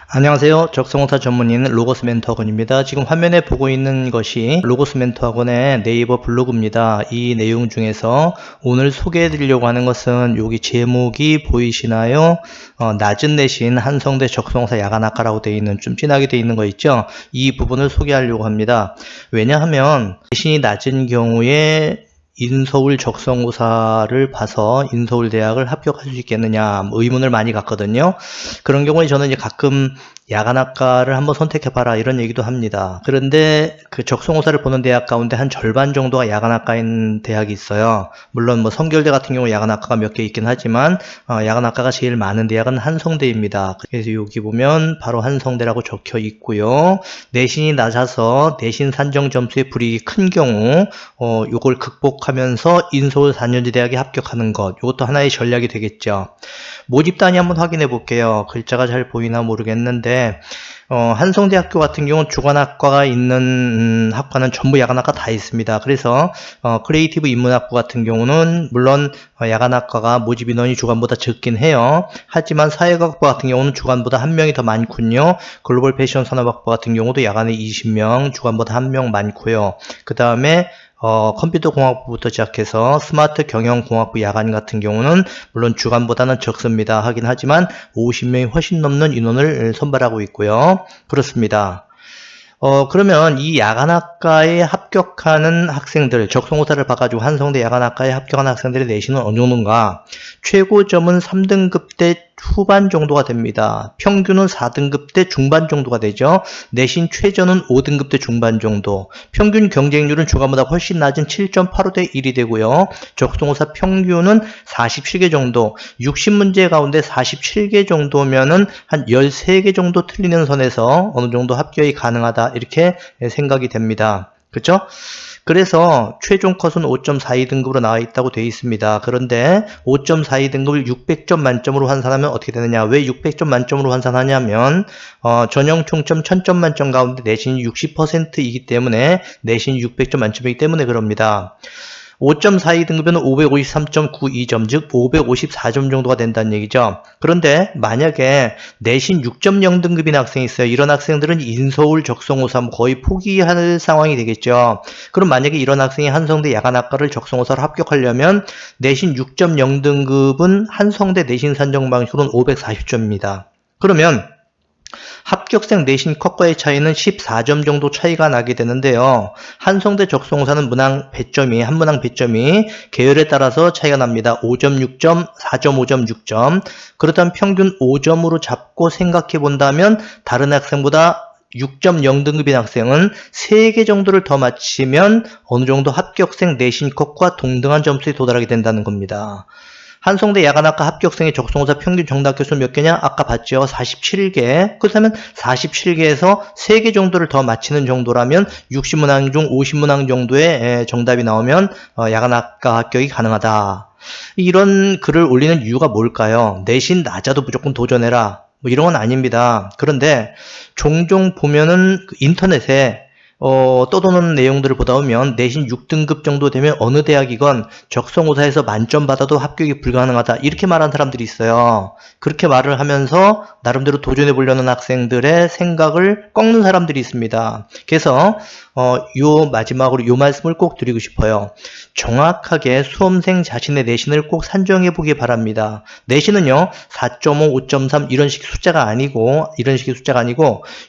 안녕하세요. 적성호사 전문인 로고스 멘토학원입니다. 지금 화면에 보고 있는 것이 로고스 멘토학원의 네이버 블로그입니다. 이 내용 중에서 오늘 소개해 드리려고 하는 것은 여기 제목이 보이시나요? 낮은 내신 한성대 적성호사 야간학과라고 되어 있는 좀 진하게 되어 있는 거 있죠? 이 부분을 소개하려고 합니다. 왜냐하면 내신이 낮은 경우에 인서울 적성고사를 봐서 인서울대학을 합격할 수 있겠느냐 의문을 많이 갖거든요. 그런 경우에 저는 이제 가끔 야간학과를 한번 선택해봐라 이런 얘기도 합니다. 그런데 그 적성고사를 보는 대학 가운데 한 절반 정도가 야간학과인 대학이 있어요. 물론 뭐 성결대 같은 경우 야간학과가 몇 개 있긴 하지만 야간학과가 제일 많은 대학은 한성대입니다. 그래서 여기 보면 바로 한성대라고 적혀 있고요. 내신이 낮아서 내신 산정 점수의 불이익이 큰 경우 요걸 극복하면서 인서울 4년제 대학에 합격하는 것, 이것도 하나의 전략이 되겠죠. 모집 단위 한번 확인해 볼게요. 글자가 잘 보이나 모르겠는데 한성대학교 같은 경우는 주관학과가 있는 학과는 전부 야간학과 다 있습니다. 그래서 크리에이티브 인문학부 같은 경우는 물론 야간학과가 모집 인원이 주관보다 적긴 해요. 하지만 사회과학부 같은 경우는 주관보다 한 명이 더 많군요. 글로벌 패션 산업학부 같은 경우도 야간에 20명, 주관보다 한 명 많고요. 그 다음에 컴퓨터 공학부부터 시작해서 스마트 경영공학부 야간 같은 경우는 물론 주간보다는 적습니다. 하긴 하지만 50명이 훨씬 넘는 인원을 선발하고 있고요. 그렇습니다. 그러면 이 야간학과에 합격하는 학생들, 적성고사를 봐가지고 한성대 야간학과에 합격한 학생들의 내신은 어느 정도인가? 최고점은 3등급대 후반 정도가 됩니다. 평균은 4등급대 중반 정도가 되죠. 내신 최저는 5등급대 중반 정도. 평균 경쟁률은 주간보다 훨씬 낮은 7.85대 1이 되고요. 적성고사 평균은 47개 정도. 60문제 가운데 47개 정도면은 한 13개 정도 틀리는 선에서 어느 정도 합격이 가능하다. 이렇게 생각이 됩니다. 그렇죠? 그래서 최종 컷은 5.42등급으로 나와 있다고 되어 있습니다. 그런데 5.42등급을 600점 만점으로 환산하면 어떻게 되느냐? 왜 600점 만점으로 환산하냐면 전형 총점 1000점 만점 가운데 내신이 60%이기 때문에 내신이 600점 만점이기 때문에 그럽니다. 5.42등급이면 553.92점, 즉 554점 정도가 된다는 얘기죠. 그런데 만약에 내신 6.0등급인 학생이 있어요. 이런 학생들은 인서울 적성고사 거의 포기할 상황이 되겠죠. 그럼 만약에 이런 학생이 한성대 야간학과를 적성고사로 합격하려면 내신 6.0등급은 한성대 내신 산정 방식으로는 540점입니다. 그러면 합격생 내신 컷과의 차이는 14점 정도 차이가 나게 되는데요. 한성대 적성고사는 문항 배점이, 한 문항 배점이 계열에 따라서 차이가 납니다. 5점, 6점, 4.5점, 6점. 그렇다면 평균 5점으로 잡고 생각해 본다면 다른 학생보다 6.0등급인 학생은 3개 정도를 더 맞히면 어느 정도 합격생 내신 컷과 동등한 점수에 도달하게 된다는 겁니다. 한성대 야간학과 합격생의 적성고사 평균 정답 개수 몇 개냐? 아까 봤죠? 47개. 그렇다면 47개에서 3개 정도를 더 맞히는 정도라면 60문항 중 50문항 정도의 정답이 나오면 야간학과 합격이 가능하다. 이런 글을 올리는 이유가 뭘까요? 내신 낮아도 무조건 도전해라. 뭐 이런 건 아닙니다. 그런데 종종 보면은 인터넷에 떠도는 내용들을 보다 보면 내신 6등급 정도 되면 어느 대학이건 적성고사에서 만점 받아도 합격이 불가능하다 이렇게 말하는 사람들이 있어요. 그렇게 말을 하면서 나름대로 도전해 보려는 학생들의 생각을 꺾는 사람들이 있습니다. 그래서 요 마지막으로 요 말씀을 꼭 드리고 싶어요. 정확하게 수험생 자신의 내신을 꼭 산정해 보기 바랍니다. 내신은요 4.5, 5.3 이런 식의 숫자가 아니고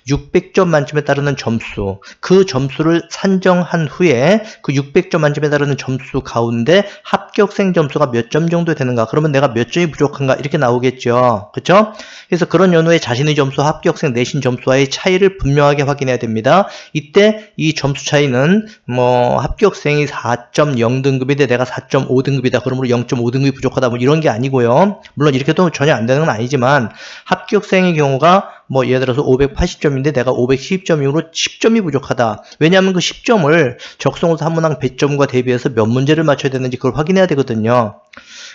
600점 만점에 따르는 점수, 그 점수를 산정한 후에 그 600점 만점에 따르는 점수 가운데 합격생 점수가 몇 점 정도 되는가, 그러면 내가 몇 점이 부족한가 이렇게 나오겠죠. 그렇죠? 그래서 그런 연후에 자신의 점수, 합격생 내신 점수와의 차이를 분명하게 확인해야 됩니다. 이때 이 점수 차이는 뭐 합격생이 4.0등급인데 내가 4.5등급이다. 그러므로 0.5등급이 부족하다. 뭐 이런 게 아니고요. 물론 이렇게도 전혀 안 되는 건 아니지만 합격생의 경우가 뭐 예를 들어서 580점인데 내가 510점이므로 10점이 부족하다. 왜냐하면 그 10점을 적성고사 한 문항 100점과 대비해서 몇 문제를 맞춰야 되는지 그걸 확인해야 되거든요.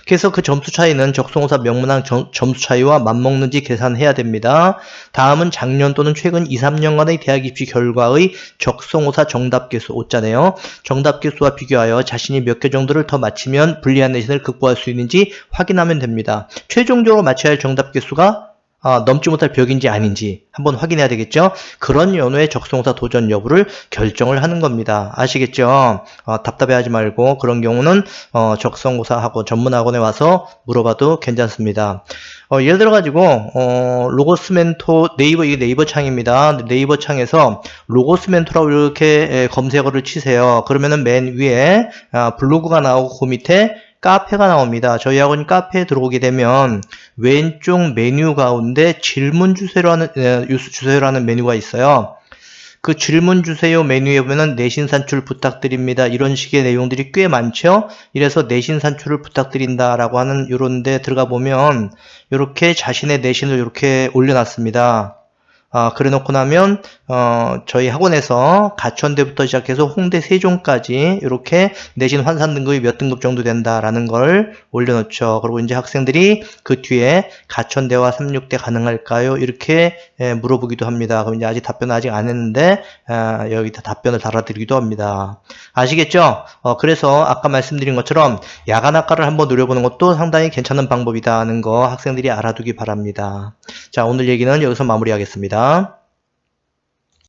그래서 그 점수 차이는 적성고사 명문항 점수 차이와 맞먹는지 계산해야 됩니다. 다음은 작년 또는 최근 2, 3년간의 대학 입시 결과의 적성고사 정답 개수 5자네요. 정답 개수와 비교하여 자신이 몇 개 정도를 더 맞히면 불리한 내신을 극복할 수 있는지 확인하면 됩니다. 최종적으로 맞춰야 할 정답 개수가 넘지 못할 벽인지 아닌지 한번 확인해야 되겠죠? 그런 연후의 적성사 도전 여부를 결정을 하는 겁니다. 아시겠죠? 답답해하지 말고 그런 경우는 적성고사하고 전문학원에 와서 물어봐도 괜찮습니다. 예를 들어가지고 로고스 멘토 네이버, 이게 네이버 창입니다. 네이버 창에서 로고스 멘토라고 이렇게 검색어를 치세요. 그러면은 맨 위에 블로그가 나오고 그 밑에 카페가 나옵니다. 저희 학원 카페에 들어오게 되면 왼쪽 메뉴 가운데 질문 주세요라는 메뉴가 있어요. 그 질문 주세요 메뉴에 보면은 내신 산출 부탁드립니다. 이런 식의 내용들이 꽤 많죠. 이래서 내신 산출을 부탁드린다라고 하는 요런 데 들어가 보면 이렇게 자신의 내신을 이렇게 올려놨습니다. 그래 놓고 나면 저희 학원에서 가천대부터 시작해서 홍대 세종까지 이렇게 내신 환산 등급이 몇 등급 정도 된다라는 걸 올려놓죠. 그리고 이제 학생들이 그 뒤에 가천대와 36대 가능할까요? 이렇게 물어보기도 합니다. 그럼 이제 아직 답변을 아직 안 했는데 여기다 답변을 달아드리기도 합니다. 아시겠죠? 그래서 아까 말씀드린 것처럼 야간학과를 한번 노려보는 것도 상당히 괜찮은 방법이다 하는 거 학생들이 알아두기 바랍니다. 자, 오늘 얘기는 여기서 마무리하겠습니다.